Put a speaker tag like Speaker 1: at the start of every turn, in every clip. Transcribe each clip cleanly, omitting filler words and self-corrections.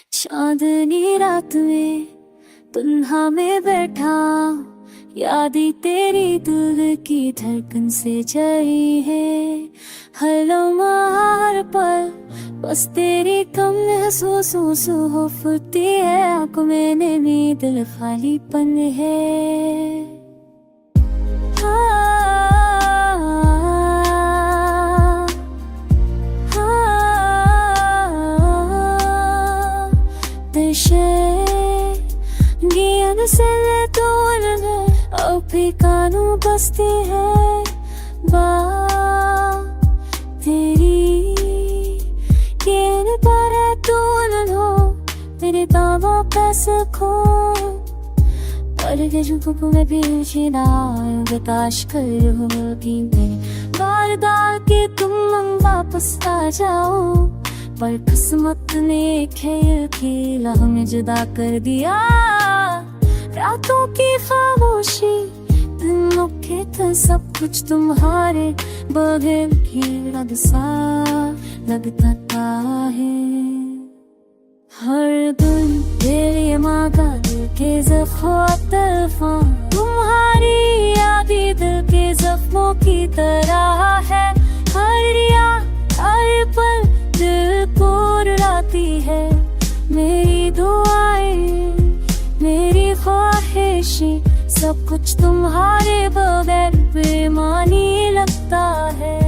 Speaker 1: चांदनी रात में तन्हा में बैठा, यादें तेरी दिल की धड़कन से जई है। हर लम्हा पल बस तेरी कम महसूसों से हो फुर्ती है। आंखों में नींद दिल खालीपन है। कानू बसती है बा तेरी केन पर तून हो मेरे दावा पैसे खो पर के जुक में भी जीना बताश कर हो भी मैं बार दाल के तुम वापस आ जाओ। पर किस्मत ने खेल खेला हमें जुदा कर दिया। रातों की खामोशी दिनों के था सब कुछ तुम्हारे बगैर की रद सा लगता है। हर दिन तेरे मांगा दिल के ज़ख्म तुम्हारी यादें दिल के जख्मों की तरह है। हर पल दिल को रुलाती है। मेरी दुआएं मेरी ख्वाहिशें सब कुछ तुम्हारे बगैर बेमानी लगता है।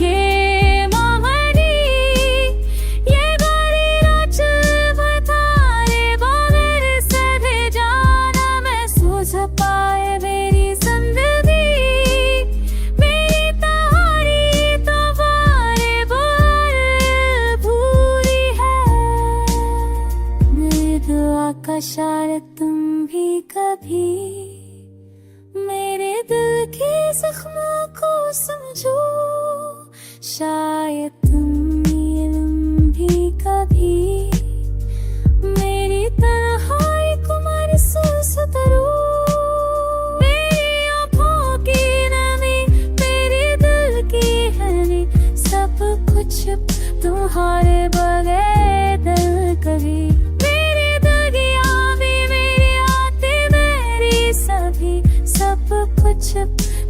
Speaker 1: ये मामनी ये बारी रात बताए बगैर सदे जाना मैं सोच पाए मेरी जिंदगी का शायद तुम भी कभी मेरे दिल के जख्मों को समझो। शायद तुम भी कभी मेरी तन्हाई को महसूस करो। मेरी आँखों की नमी मेरे दिल की हनी सब कुछ तुम्हारे बगैर दिल कभी सब कुछ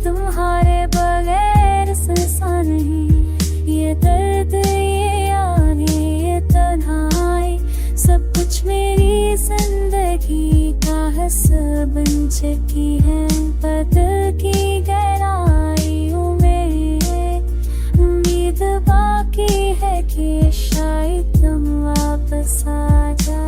Speaker 1: तुम्हारे बगैर संसार नहीं। ये दर्द ये आगे ये तन्हाई सब कुछ मेरी जिंदगी का हिस्सा बन चुकी है। बदल की गहराइयों में उम्मीद बाकी है कि शायद तुम वापस आ जा।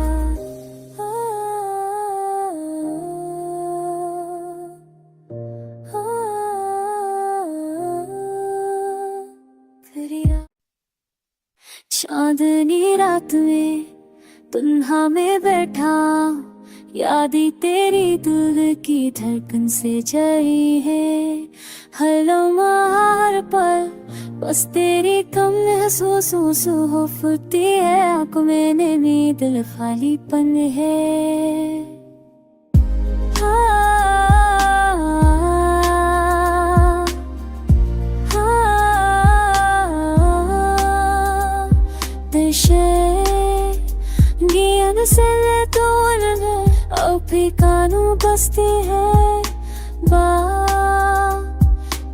Speaker 1: चांदनी रात में तन्हा में बैठा, यादें तेरी दिल की धड़कन से जई है। हर लम्हा पल बस तेरी कम महसूसों से हो फुर्ती है। आंखों में नींद दिल खालीपन है। कानू बसती है बा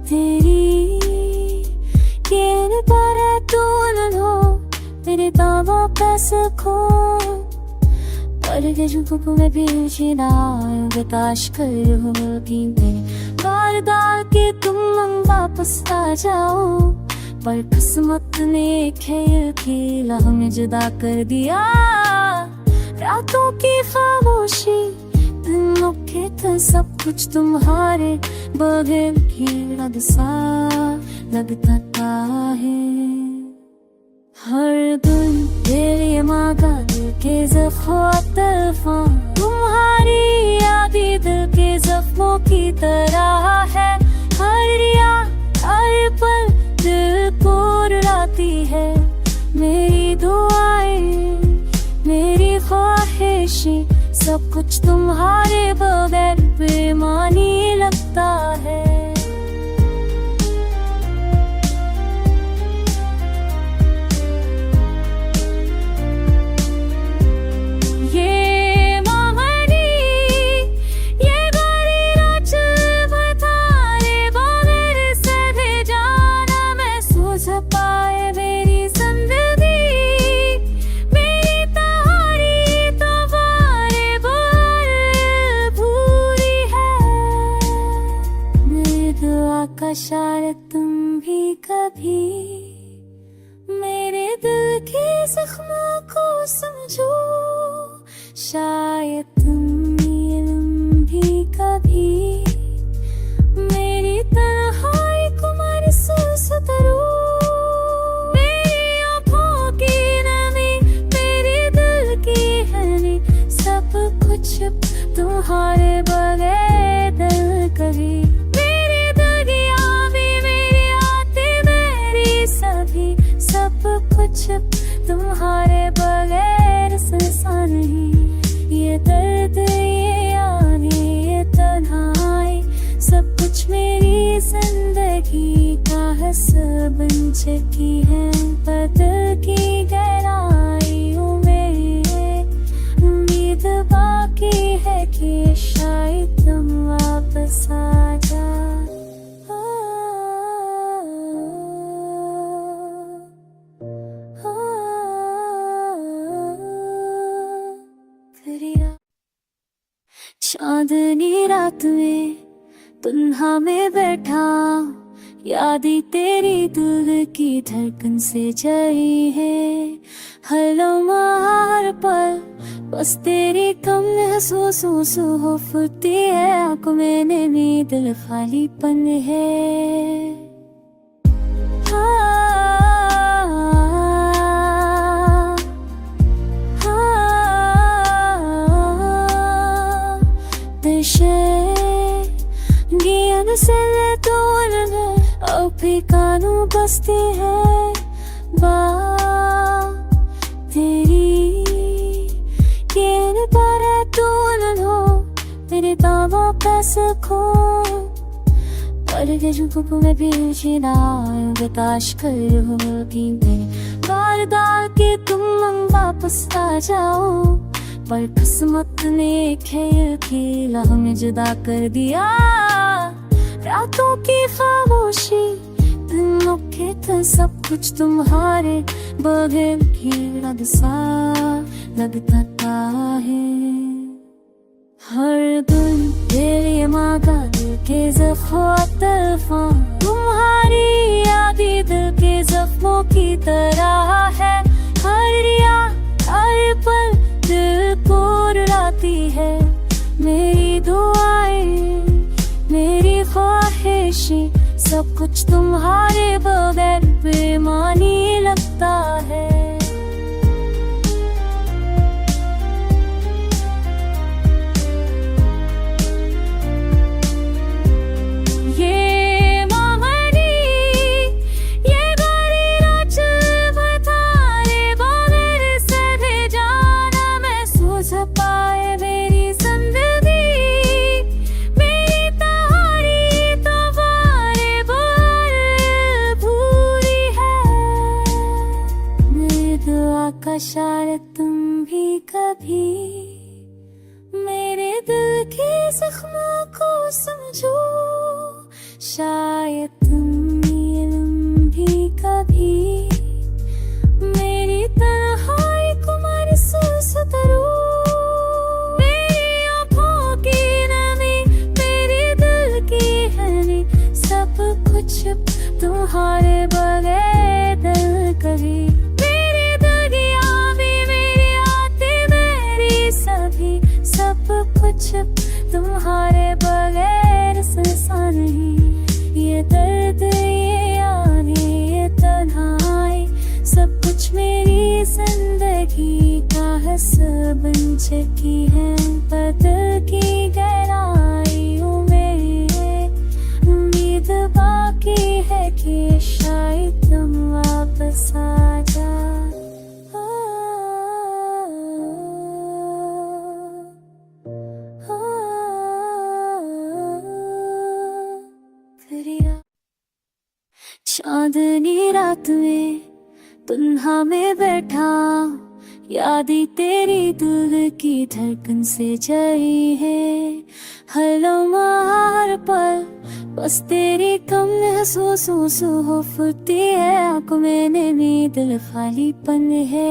Speaker 1: तेरी केन पर तून हो मेरे दावा पैसे खो पर के जुक में भी जीना बताश कर हो भी मैं बार दाल के तुम वापस आ जाओ। पर किस्मत ने खेल खेला हमें जुदा कर दिया। रातों की खामोशी दिनों के था सब कुछ तुम्हारे बगैर की रद सा लगता है। हर दिन तेरे मांगा दिल के ज़ख्म तुम्हारी यादें दिल के जख्मों की तरह है। हर पल दिल को रुलाती है। मेरी दुआएं मेरी ख्वाहिशें सब कुछ तुम्हारे बगैर बेमानी लगता है। का शायद तुम भी कभी मेरे दिल के जख्मों को समझो, शायद तुम भी कभी मेरी तन्हाई को महसूस करो। मेरी आँखों की नमी, मेरे दिल की हनी, सब कुछ तुम्हारे बगैर दिल कभी। मेरी दगिया भी, मेरी आते, मेरी सभी, सब कुछ तुम्हारे बगैर संसार नहीं। ये दर्द, ये आने, ये तन्हाई, सब कुछ मेरी जिंदगी का हिस्सा बन चुकी है। बदल की गहराइयों में उम्मीद बाकी है कि शायद तुम वापस आ जा। चांदनी रात में तन्हा में बैठा, यादें तेरी दिल की धड़कन से जई है। हर लम्हा पल बस तेरी कम महसूसों से हो फुटती है आंखों में नमी, दिल खालीपन है। से तोड़ने अफ्रीकानू बसती है बा तेरी किन पर तोलन हो तेरे दावा पैसे खो पर के जुगुप में पीछे ना बताश कर हो कि मैं बार डाल के तुम वापस आ जाओ, पर किस्मत ने खेल खेला हमें जुदा कर दिया। रातों की खामोशी, दिनों के तो सब कुछ तुम्हारे बगैर खेल सा लगता है। हर दिन तेरे मांगा दिल के जख्म, तुम्हारी यादें दिल के जख्मों की तरह है। हर याद हर पल दिल को रुलाती है। मेरी दुआएं, मेरी ख्वाहिशें, सब कुछ तुम्हारे बगैर बेमानी लगता है। ये मामनी, ये बारी रात बताए बगैर सहे जाना मैं सोच पाए मेरी जिंदगी। का शायद तुम भी कभी मेरे दिल के जख्मों को समझो, शायद तुम भी कभी मेरी तन्हाई को महसूस करो। मेरी आँखों की नमी, मेरे दिल की हनी, सब कुछ तुम्हारे बगैर दिल कभी। सब कुछ तुम्हारे बगैर संसार नहीं। ये दर्द, ये आने, ये तन्हाई, सब कुछ मेरी जिंदगी का हिस्सा बन चुकी है। बदल की गहराइयों में उम्मीद बाकी है कि शायद तुम वापस आ जा। चांदनी रात में तन्हा में बैठा, यादें तेरी दिल की धड़कन से जई है। हर लम्हा पल बस तेरी कम महसूसों से हो फुटती है आंखों में नमी, दिल खालीपन है।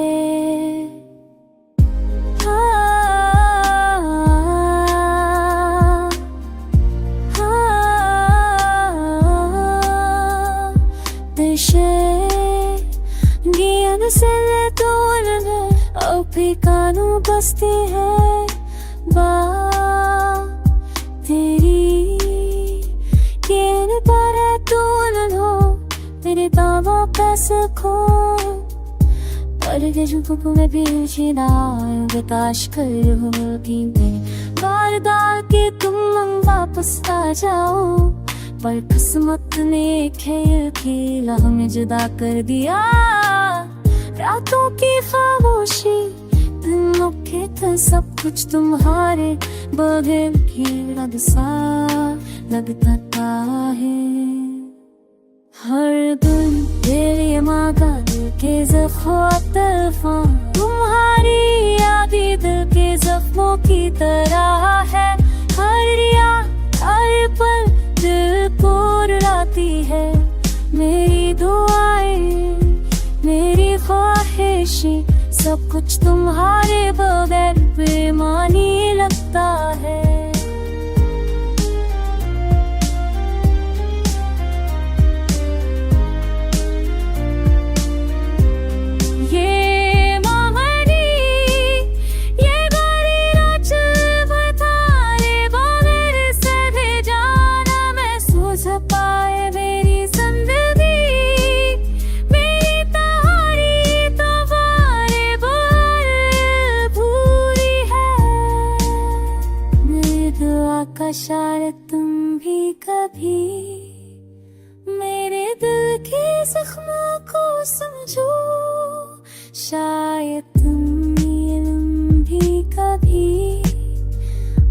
Speaker 1: ठिकानों बसती है बात तेरी किन पर है तू हो तेरे दावा कैसे खो पर के झुक में भी जीना विकास कर होगी मैं वारदात के तुम वापस आ जाओ पर किस्मत ने खेल खेला हमें जुदा कर दिया रातों की खामोशी दिनों के था सब कुछ तुम्हारे बगैर खेल सा लगता है हर दिन तेरे मांगा दिल के जख्म तुम्हारी यादें दिल के जख्मों की तरह है हर याद हर पल दिल को रुलाती है मेरी दुआएं मेरी ख्वाहिशें सब कुछ तुम्हारे बगैर बेमानी लगता है शायद तुम भी कभी मेरे दिल के जख्मों को समझो शायद तुम भी कभी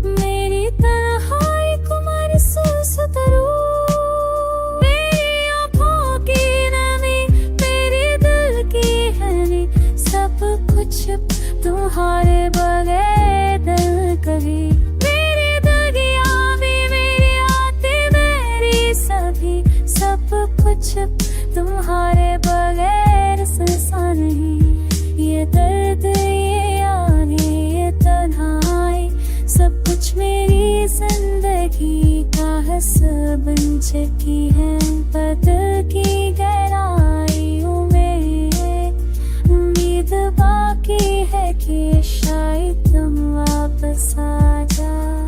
Speaker 1: मेरी तन्हाई को महसूस करो मेरी आँखों की नमी मेरे दिल की हनी सब कुछ तुम्हारे बगैर दिल कभी सब कुछ तुम्हारे बगैर संसार नहीं ये दर्द ये यादें ये तन्हाई सब कुछ मेरी जिंदगी का हिस्सा बन चुकी है पर दिल की गहराइयों में उम्मीद बाकी है कि शायद तुम वापस आ जाओ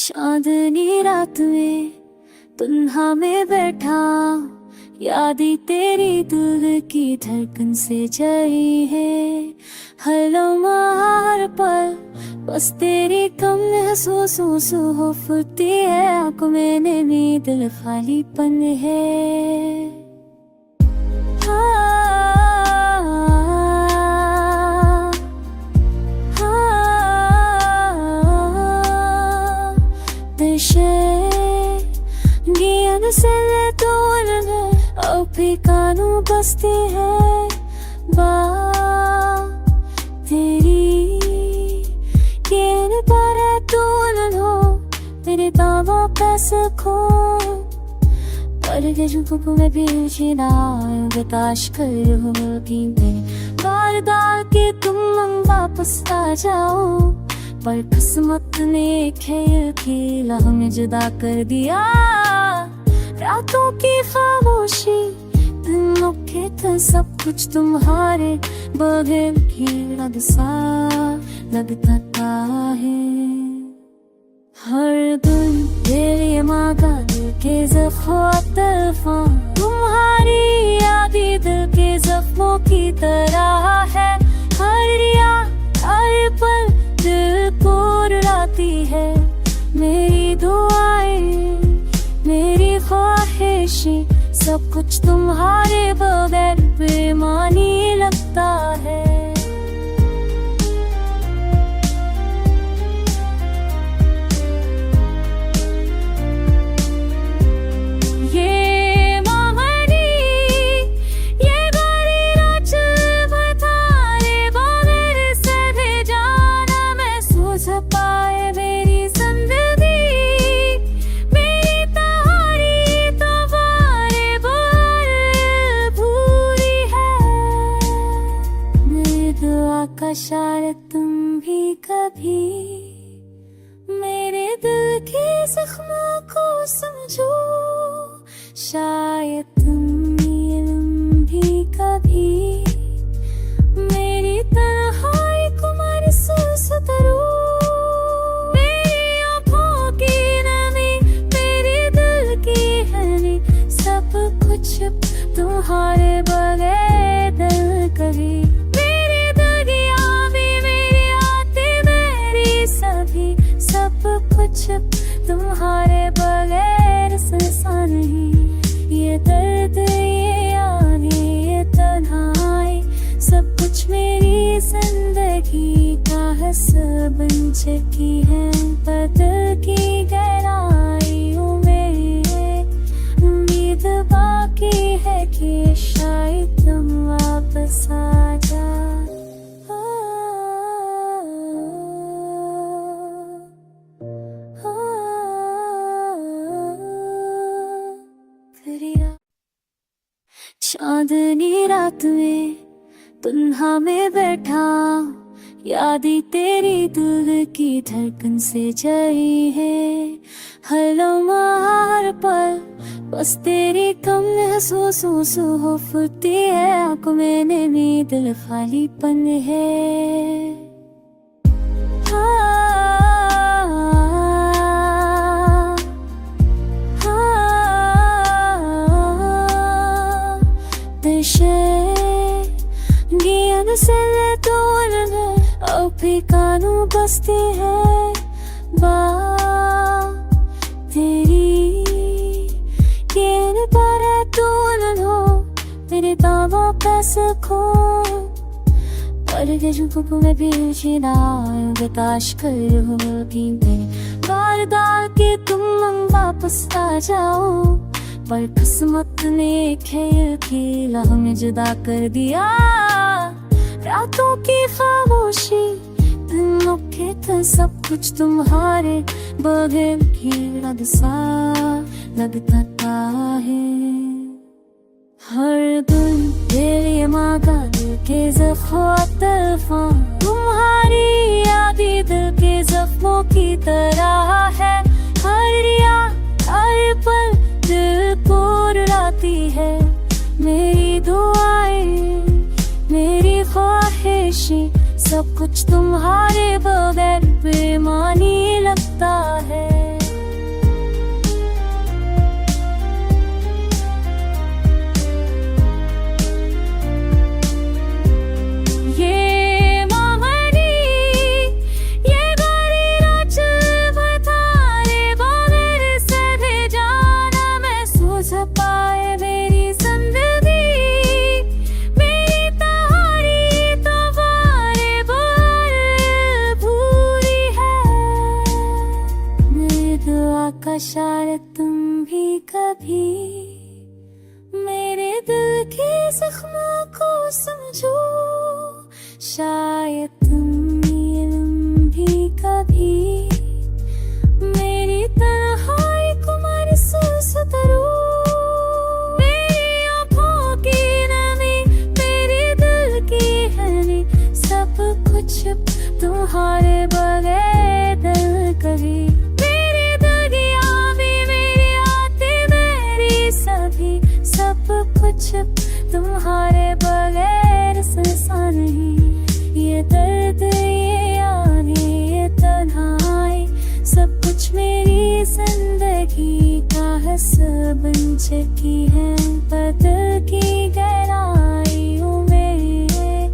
Speaker 1: चांदनी रात में तन्हा में बैठा यादें तेरी दिल की धड़कन से जली है हर लम्हा पल बस तेरी कम महसूसों से हो फुटती है आंखों में नींद दिल खालीपन है ठिकानों बसती है बात तेरी किन पर है तू हो तेरे दावा कैसे खो पर के झुक में भी जीना विकास कर होगी मैं वारदात के तुम वापस आ जाओ पर किस्मत ने खेल खेला हमें जुदा कर दिया रातों की खामोशी दिनों के था सब कुछ तुम्हारे बगैर खेल सा लगता है हर दिन तेरे मांगा दिल के जख्म तुम्हारी यादें दिल के जख्मों की तरह है हर याद हर पल दिल को रुलाती है मेरी दुआएं मेरी ख्वाहिशें सब कुछ तुम्हारे बगैर बेमानी लगता है शायद तुम भी कभी मेरे दिल के जख्मों को समझो, शायद तुम ये लम्हे कभी मेरी तन्हाई को महसूस करो। मेरी आँखों की नमी, मेरे दिल की हनी, सब कुछ तुम्हारे बगैर दिल कभी। मेरी दगिया भी, मेरी आते, मेरी सभी, सब कुछ तुम्हारे बगैर संसा नहीं। ये दर्द, ये आगे, ये तन्हाई, सब कुछ मेरी जिंदगी का हिस्सा बन चुकी है। बदल की गहराइयों में उम्मीद बाकी है कि शायद तुम वापस आ जा। चांदनी रात में तन्हा में बैठा, यादें तेरी दिल की धड़कन से जई है। हर लम्हा, हर पल बस तेरी कम महसूसों से हो फुटती है आँखों में नमी, दिल खालीपन है। कानू बसती है बात तेरी, ये पारा तू न हो मेरे दावा पैसे खो। पर के जुगुप में भी जीना बताश कर हो भी बार दाल के तुम वापस आ जाओ। पर किस्मत ने खेल खेला हमें जुदा कर दिया। रातों की खामोशी, दिनों के था सब कुछ तुम्हारे बगैर खेल सा लगता है। हर दिन तेरे मांगा दिल के जख्मों तलफा, तुम्हारी यादें दिल के जख्मों की तरह है। हर याद, हर पल दिल को रुलाती है। मेरी दुआएं, मेरी ख्वाहिशें, सब कुछ तुम्हारे बगैर बेमानी लगता है। ये मामनी, ये बारी रात बतारे बगैर से जाना मैं सोच पाए मेरी जिंदगी। शायद तुम भी कभी मेरे दिल के जख्मों को समझो, शायद तुम ये लम्हे कभी मेरी तन्हाई को महसूस करो। मेरी आँखों की नमी, मेरे दिल की हनी, सब कुछ तुम्हारे बगैर दिल कभी। सब कुछ तुम्हारे बगैर संसा नहीं। ये दर्द, ये आगे, ये तन्हाई, सब कुछ मेरी जिंदगी का हिस्सा बन चुकी है। बदल की गहराइयों में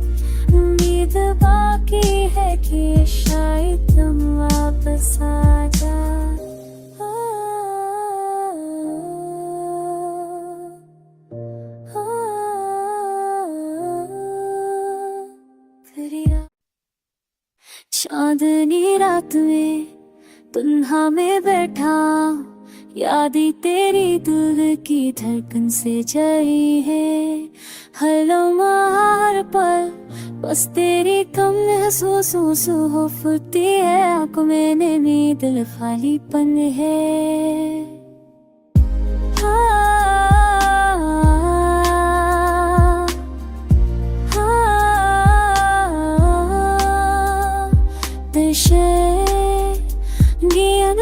Speaker 1: उम्मीद बाकी है कि शायद तुम वापस आ जा। चांदनी रात में तन्हा में बैठा, यादें तेरी दिल की धड़कन से जई है। हर लम्हा, हर पल बस तेरी कम महसूसों से हो फुटती है आँखों में नमी, दिल खालीपन है।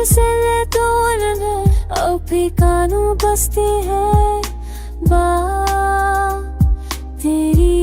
Speaker 1: മനസ്സിലെ തോന്നല് ഒപ്പിക്കാനും ബസ്തി है बात तेरी